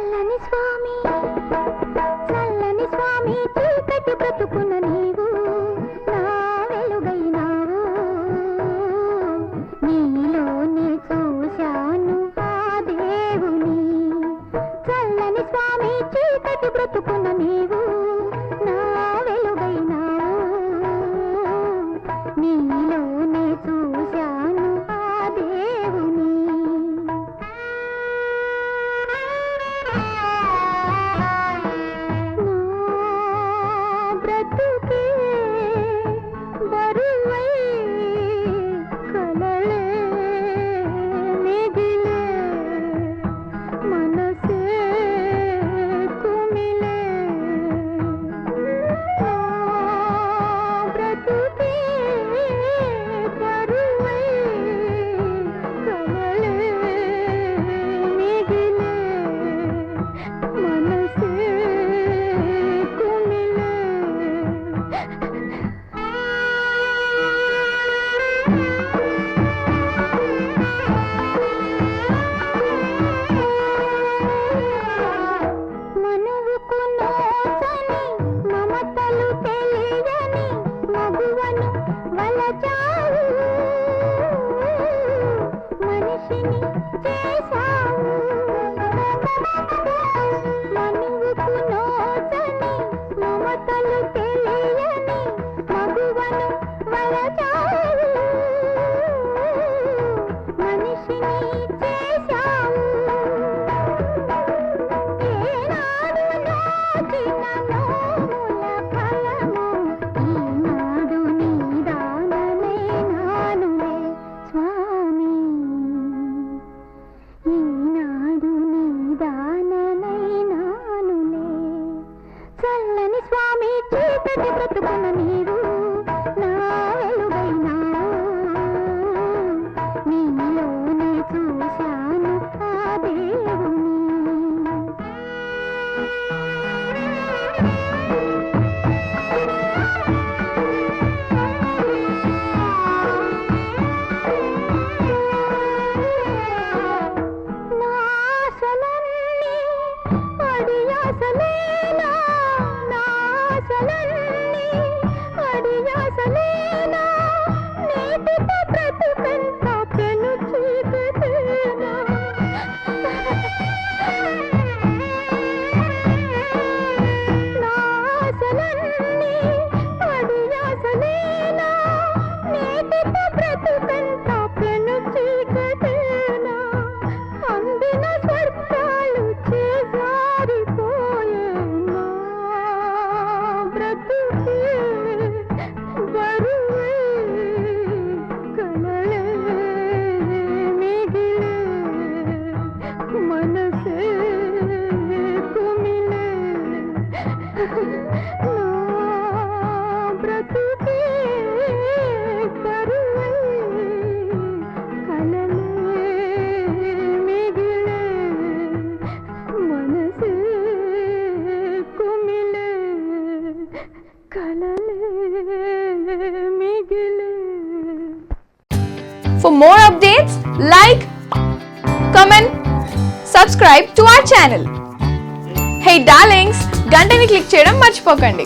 చల్లని స్వామి చల్లని స్వామి చీకటి బ్రతుకున నీవు నా వెలుగైనావు నీలోనే చూశాను ఆ దేవుని చల్లని స్వామి చీకటి బ్రతుకున నీవు నా వెలుగైనావు నీలోనే చూశాను ఆ దేవుని బ్రతుకే బరువై కలలే మిగిలే మనసే కుమిలే బ్రతుకే బరువై కలలే మిగిలే మనసే కుమిలే మనువుకు నోచని మమతలు తెలియని మగువను వలచావు మనిషిని చేశావు మనువుకు నోచని మమతలు తెలియని మగువను వలచావు మనిషిని చేశావు ఏనాడు నోచిన నోముల ఫలము ఈనాడు నీదాననే నానులే స్వామి ఈనాడు నీదాననే నానులే చల్లని స్వామి చీకటి బ్రతుకున నీవు నా వెలుగైనావు నీలోనే చూశాను ఆ దేవుని నా ఆశలన్నీ అడియాసలేనా నా ఆశలన్నీ అడియాసలేనా నీటితో బ్రతుకంత పెను చీకటేనా నా ఆశలన్నీ అడియాసలేనా నీటితో బ్రతుకంత పెను చీకటేనా అందిన స్వర్గాలు చేజారిపోయేనా బ్రతుకే బరువై కలలే మిగిలే మనసే కుమిలే నా బ్రతుకే బరువై కలలే మిగిలే మనసే కుమిలే కలలే మిగిలే. For more updates, like, comment, subscribe to our channel. Hey darlings, గంటని click చేయడం మర్చిపోకండి.